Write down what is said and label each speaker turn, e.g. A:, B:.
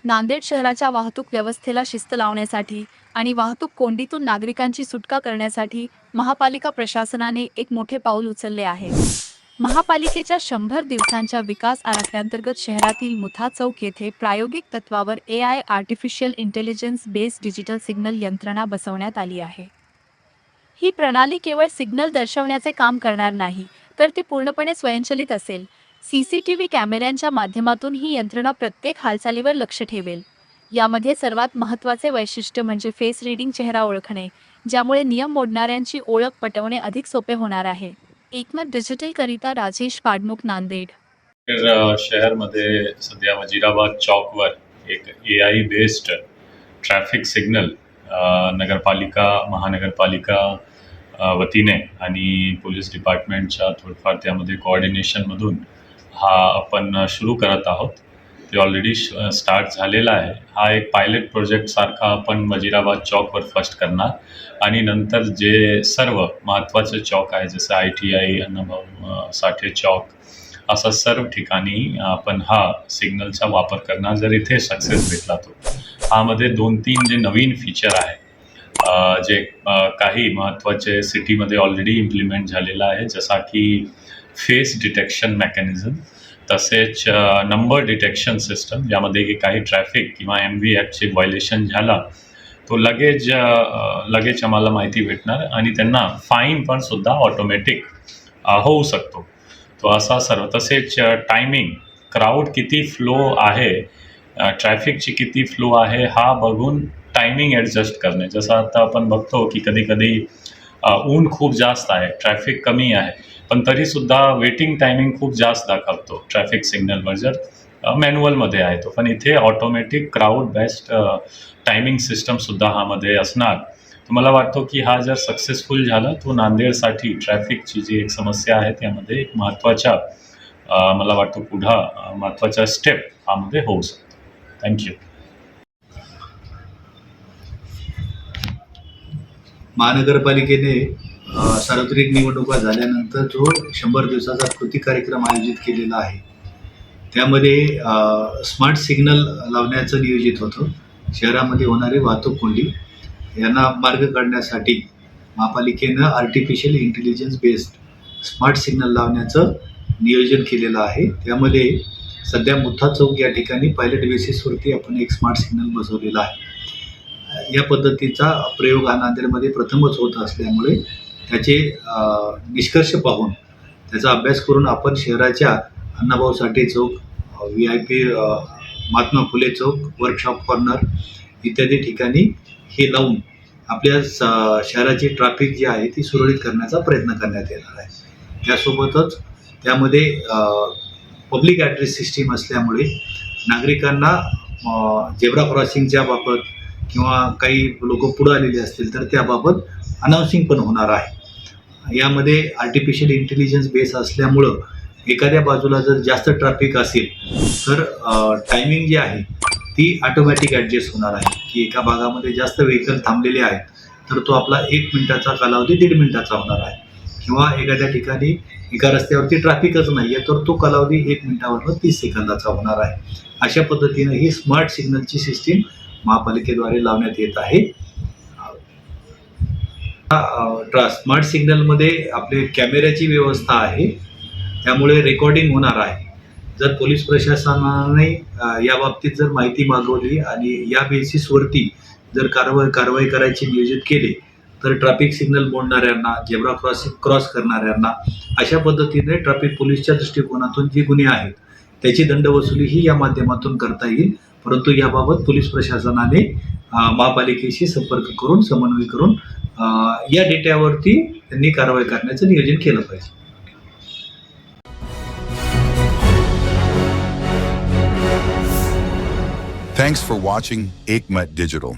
A: नांदेड शहराच्या वाहतूक व्यवस्थेला शिस्त लावण्यासाठी आणि वाहतूक कोंडीतून नागरिकांची सुटका करण्यासाठी महापालिका प्रशासनाने एक मोठे पाऊल उचलले आहे. महापालिकेच्या 100 दिवसांच्या विकास आराखड्याअंतर्गत शहरातील मुथा चौक येथे प्रायोगिक तत्वावर AI artificial intelligence based digital signal यंत्रणा बसवण्यात आली आहे. ही प्रणाली केवळ सिग्नल दर्शवण्याचे काम करणार नाही, तर ती पूर्णपणे स्वयंचलित असेल. CCTV कॅमेऱ्यांच्या माध्यमातून ही यंत्रणा प्रत्येक हालचालीवर लक्ष ठेवेल. यामध्ये सर्वात महत्त्वाचे वैशिष्ट्य म्हणजे फेस रीडिंग, चेहरा ओळखणे, ज्यामुळे नियम मोडणाऱ्यांची ओळख पटवणे अधिक सोपे होणार आहे. एकमत डिजिटल करिता राजेश पाडमुख, नांदेड.
B: शहरमध्ये सध्या वजीराबाद चौकवर एक AI बेस्ड ट्रॅफिक सिग्नल नगरपालिका, महानगरपालिका वतीने आणि पोलीस डिपार्टमेंटच्या थोडंफार त्यामध्ये कोऑर्डिनेशनमधून हा आपण सुरू करत आहोत. ते ऑलरेडी स्टार्ट झालेला आहे. हा एक पायलट प्रोजेक्ट सारखा आपण वजीराबाद चौकवर फर्स्ट करणार आणि नंतर जे सर्व महत्त्वाचे चौक आहे जसं ITI, अण्णाभाऊ साठे चौक, असा सर्व ठिकाणी आपण हा सिग्नलचा वापर करणार. जर इथे सक्सेस भेटला तो ह्यामध्ये 2-3 जे नवीन फीचर आहे जे काही महत्त्वाचे सिटीमध्ये ऑलरेडी इम्प्लिमेंट झालेला आहे, जसा की फेस डिटेक्शन मेकॅनिझम, तसेच नंबर डिटेक्शन सिस्टम, ज्यामध्ये काही ट्रॅफिक किंवा MV ॲक्टचे व्हायलेशन झाला तो लगेच आम्हाला माहिती भेटणार आणि त्यांना फाईन पण सुद्धा ऑटोमॅटिक होऊ शकतो. तो असा सर्व. तसेच टायमिंग, क्राऊड किती फ्लो आहे, ट्रॅफिकची किती फ्लो आहे हा बघून टायमिंग ॲडजस्ट करणे. जसं आता आपण बघतो की कधी ऊन खूप जास्त आहे, ट्रॅफिक कमी आहे, पण तरीसुद्धा वेटिंग टायमिंग खूप जास्त दाखवतो ट्रॅफिक सिग्नलवर, जर मॅन्युअलमध्ये आहे तो. पण इथे ऑटोमॅटिक क्राऊड बेस्ड टायमिंग सिस्टमसुद्धा ह्यामध्ये असणार. तर मला वाटतो की हा जर सक्सेसफुल झाला तो नांदेडसाठी ट्रॅफिकची जी एक समस्या आहे त्यामध्ये एक महत्त्वाचा मला वाटतो महत्त्वाचा स्टेप ह्यामध्ये होऊ शकतो. थँक्यू.
C: महानगरपालिकेने सार्वत्रिक निवडणुका झाल्यानंतर जो 100 दिवसाचा कृती कार्यक्रम आयोजित केलेला आहे, त्यामध्ये स्मार्ट सिग्नल लावण्याचं नियोजित होतं. शहरामध्ये होणारी वाहतूक कोंडी यांना मार्ग काढण्यासाठी महापालिकेनं artificial intelligence based smart signal लावण्याचं नियोजन केलेलं आहे. त्यामध्ये सध्या मुथा चौक या ठिकाणी पायलट बेसिसवरती आपण एक स्मार्ट सिग्नल बसवलेला आहे. या पद्धतीचा प्रयोग हा नांदेडमध्ये प्रथमच होत असल्यामुळे त्याचे निष्कर्ष पाहून त्याचा अभ्यास करून आपण शहराच्या अण्णाभाऊ साठे चौक, VIP महात्मा फुले चौक, वर्कशॉप कॉर्नर इत्यादी ठिकाणी हे लावून आपल्या शहराची ट्रॅफिक जी आहे ती सुरळीत करण्याचा प्रयत्न करण्यात येणार आहे. त्यासोबतच त्यामध्ये पब्लिक ॲड्रेस सिस्टीम असल्यामुळे नागरिकांना झेब्रा क्रॉसिंगच्या बाबत किंवा काही लोक पुढे आलेले असतील तर त्याबाबत अनाउन्सिंग पण होणार आहे. यामध्ये आर्टिफिशियल इंटेलिजन्स बेस असल्यामुळं एखाद्या बाजूला जर जास्त ट्रॅफिक असेल तर टायमिंग जी आहे ती ऑटोमॅटिक ॲडजस्ट होणार आहे, की एका भागामध्ये जास्त व्हेकल थांबलेले आहेत तर तो आपला 1 मिनिटाचा कालावधी 1.5 मिनिटाचा होणार आहे, किंवा एखाद्या ठिकाणी एका रस्त्यावरती ट्रॅफिकच नाही आहे तर तो कालावधी 1 मिनिटावरून 30 सेकंदाचा होणार आहे. अशा पद्धतीनं ही स्मार्ट सिग्नलची सिस्टीम महापालिकेद्वारे लावण्यात येत आहे. स्मार्ट सिग्नलमध्ये आपले कॅमेऱ्याची व्यवस्था आहे, त्यामुळे रेकॉर्डिंग होणार आहे. जर पोलीस प्रशासनाने या बाबतीत जर माहिती मागवली आणि या बेसिसवरती जर कारवाई करायची नियोजित केले तर ट्रॅफिक सिग्नल मोडणाऱ्यांना, झेब्रा क्रॉस करणाऱ्यांना, अशा पद्धतीने ट्रॅफिक पोलीसच्या दृष्टिकोनातून जी गुन्हे आहेत त्याची दंडवसुलीही या माध्यमातून करता येईल. परंतु याबाबत पोलीस प्रशासनाने महापालिकेशी संपर्क करून, समन्वय करून या डेटावरती त्यांनी कारवाई करण्याचं नियोजन केलं पाहिजे.
D: Thanks for watching Ekmat Digital.